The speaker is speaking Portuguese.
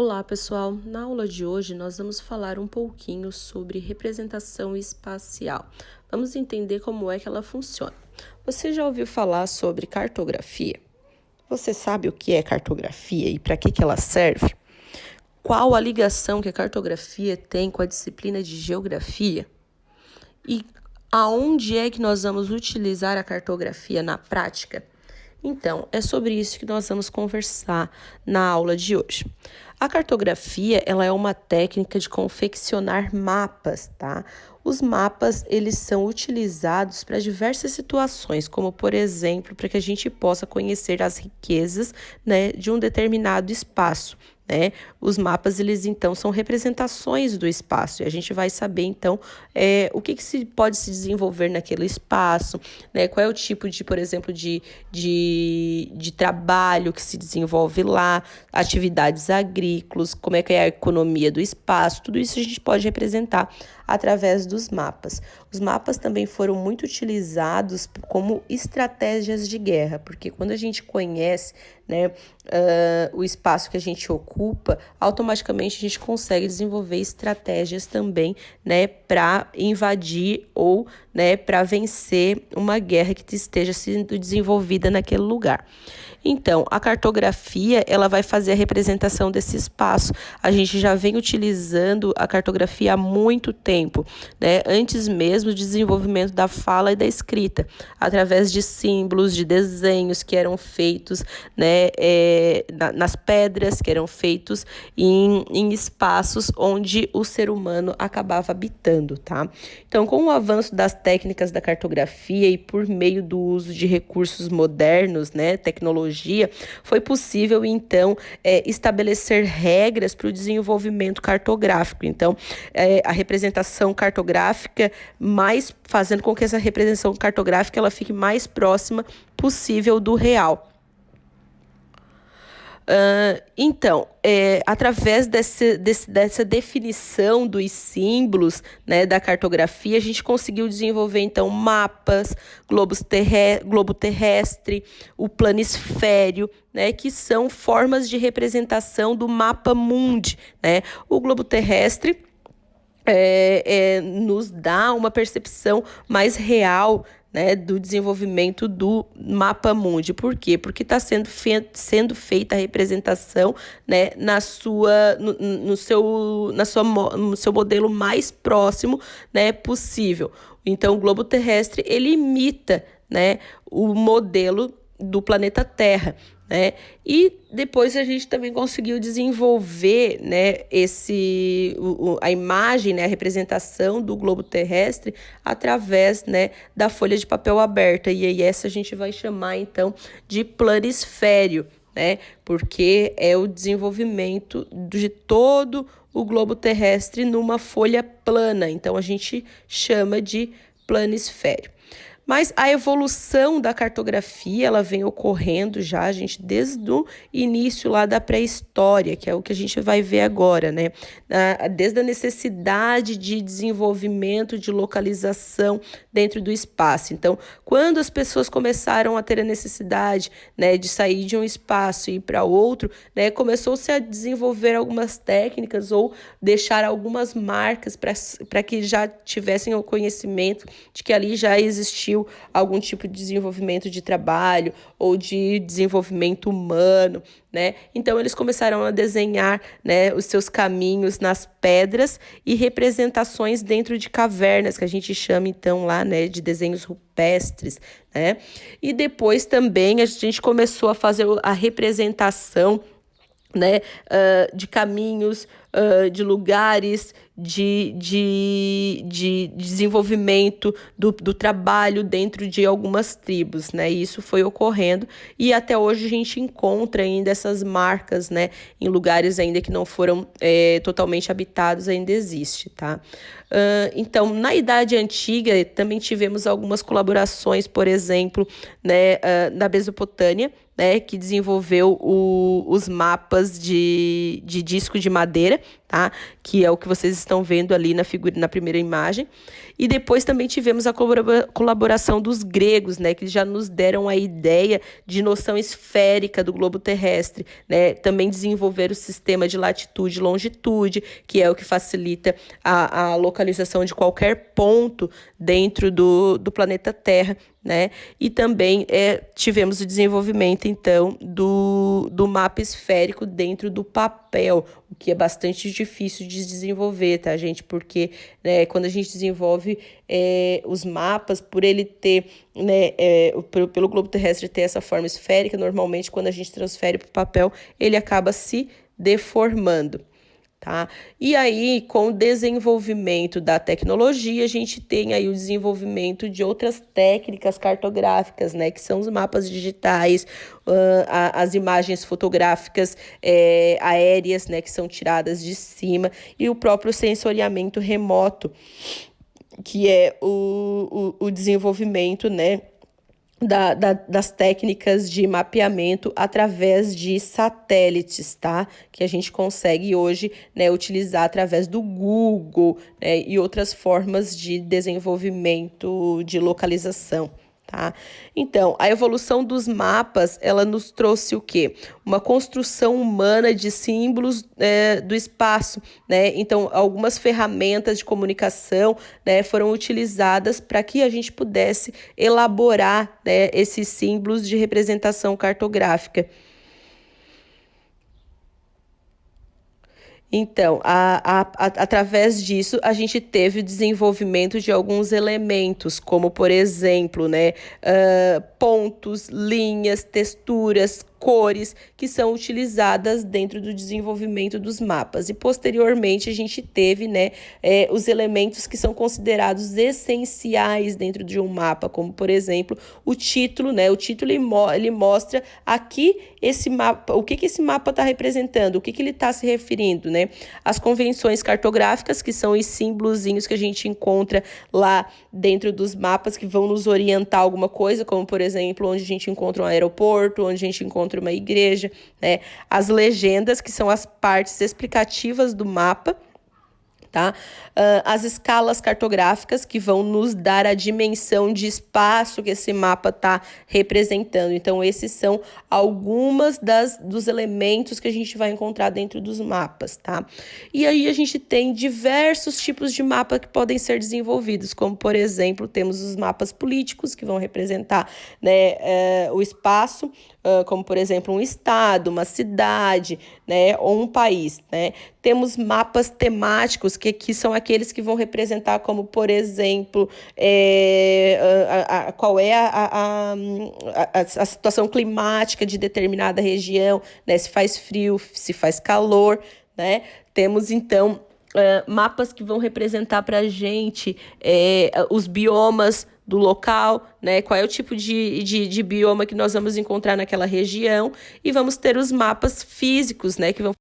Olá, pessoal! Na aula de hoje nós vamos falar um pouquinho sobre representação espacial. Vamos entender como é que ela funciona. Você já ouviu falar sobre cartografia? Você sabe o que é cartografia e para que ela serve? Qual a ligação que a cartografia tem com a disciplina de geografia? E aonde é que nós vamos utilizar a cartografia na prática? Então, é sobre isso que nós vamos conversar na aula de hoje. A cartografia, ela é uma técnica de confeccionar mapas, tá? Os mapas, eles são utilizados para diversas situações, como, por exemplo, para que a gente possa conhecer as riquezas, né, de um determinado espaço. Né? Os mapas, eles então são representações do espaço e a gente vai saber então o que se pode se desenvolver naquele espaço, né? Qual é o tipo de, por exemplo, de trabalho que se desenvolve lá, atividades agrícolas, como é que é a economia do espaço, tudo isso a gente pode representar através dos mapas. Os mapas também foram muito utilizados como estratégias de guerra, porque quando a gente conhece, né, o espaço que a gente ocupa, automaticamente a gente consegue desenvolver estratégias também, né, para invadir ou, né, para vencer uma guerra que esteja sendo desenvolvida naquele lugar. Então, a cartografia, ela vai fazer a representação desse espaço. A gente já vem utilizando a cartografia há muito tempo, né? Antes mesmo do desenvolvimento da fala e da escrita, através de símbolos, de desenhos que eram feitos, né, nas pedras, que eram feitos em espaços onde o ser humano acabava habitando, tá? Então, com o avanço das técnicas da cartografia e por meio do uso de recursos modernos, né, tecnologia, foi possível, então, estabelecer regras para o desenvolvimento cartográfico. Então, a representação cartográfica, fazendo com que essa representação cartográfica ela fique mais próxima possível do real. Então, através dessa definição dos símbolos, né, da cartografia, a gente conseguiu desenvolver, então, mapas, globo terrestre, o planisfério, né, que são formas de representação do mapa mundi, né? O globo terrestre nos dá uma percepção mais real, né, do desenvolvimento do mapa mundi. Por quê? Porque está sendo feita a representação, né, no seu modelo mais próximo, né, possível. Então, o globo terrestre, ele imita, né, o modelo do planeta Terra, né? E depois a gente também conseguiu desenvolver, né, a imagem, né, a representação do globo terrestre através, né, da folha de papel aberta. E aí essa a gente vai chamar então de planisfério, né? Porque é o desenvolvimento de todo o globo terrestre numa folha plana. Então a gente chama de planisfério. Mas a evolução da cartografia, ela vem ocorrendo já, gente, desde o início lá da pré-história, que é o que a gente vai ver agora, né? Desde a necessidade de desenvolvimento, de localização dentro do espaço. Então, quando as pessoas começaram a ter a necessidade, né, de sair de um espaço e ir para outro, né, começou-se a desenvolver algumas técnicas ou deixar algumas marcas para que já tivessem o conhecimento de que ali já existiu algum tipo de desenvolvimento de trabalho ou de desenvolvimento humano, né? Então, eles começaram a desenhar, né, os seus caminhos nas pedras e representações dentro de cavernas, que a gente chama, então, lá, né, de desenhos rupestres, né? E depois também a gente começou a fazer a representação, né, de caminhos, de lugares, de desenvolvimento do trabalho dentro de algumas tribos, né? E isso foi ocorrendo e até hoje a gente encontra ainda essas marcas, né, em lugares ainda que não foram totalmente habitados, ainda existe, tá? Então, na Idade Antiga também tivemos algumas colaborações, por exemplo, né, na Mesopotâmia, né, que desenvolveu os mapas de disco de madeira, tá? Que é o que vocês estão vendo ali na primeira imagem. E depois também tivemos a colaboração dos gregos, né? Que já nos deram a ideia de noção esférica do globo terrestre, né? Também desenvolveram o sistema de latitude e longitude, que é o que facilita a localização de qualquer ponto dentro do planeta Terra, né? E também tivemos o desenvolvimento, então, do mapa esférico dentro do papel, o que é bastante difícil de desenvolver, tá, gente? Porque, né, quando a gente desenvolve os mapas, por ele ter, né, pelo globo terrestre ter essa forma esférica, normalmente, quando a gente transfere para o papel, ele acaba se deformando. Tá? E aí, com o desenvolvimento da tecnologia, a gente tem aí o desenvolvimento de outras técnicas cartográficas, né? Que são os mapas digitais, as imagens fotográficas aéreas, né? Que são tiradas de cima, e o próprio sensoriamento remoto, que é o desenvolvimento, né? Das técnicas de mapeamento através de satélites, tá? Que a gente consegue hoje, né, utilizar através do Google, né, e outras formas de desenvolvimento de localização. Tá? Então, a evolução dos mapas, ela nos trouxe o quê? Uma construção humana de símbolos do espaço, né? Então, algumas ferramentas de comunicação, né, foram utilizadas para que a gente pudesse elaborar, né, esses símbolos de representação cartográfica. Então, através disso, a gente teve o desenvolvimento de alguns elementos, como, por exemplo, né, pontos, linhas, texturas, cores, que são utilizadas dentro do desenvolvimento dos mapas. E, posteriormente, a gente teve, né, os elementos que são considerados essenciais dentro de um mapa, como, por exemplo, o título, né? O título ele mostra aqui esse mapa, o que esse mapa está representando, o que ele está se referindo, né? As convenções cartográficas, que são os símbolozinhos que a gente encontra lá dentro dos mapas, que vão nos orientar alguma coisa, como, por exemplo, onde a gente encontra um aeroporto, onde a gente encontra uma igreja, né? As legendas, que são as partes explicativas do mapa, tá? As escalas cartográficas, que vão nos dar a dimensão de espaço que esse mapa está representando. Então, esses são algumas dos elementos que a gente vai encontrar dentro dos mapas, tá? E aí a gente tem diversos tipos de mapa que podem ser desenvolvidos, como, por exemplo, temos os mapas políticos, que vão representar, né, o espaço, como, por exemplo, um estado, uma cidade, né, ou um país, né? Temos mapas temáticos, que são aqueles que vão representar, como, por exemplo, qual é a situação climática de determinada região, né? Se faz frio, se faz calor, né? Temos, então, mapas que vão representar para a gente os biomas do local, né? Qual é o tipo de bioma que nós vamos encontrar naquela região, e vamos ter os mapas físicos, né? Que vão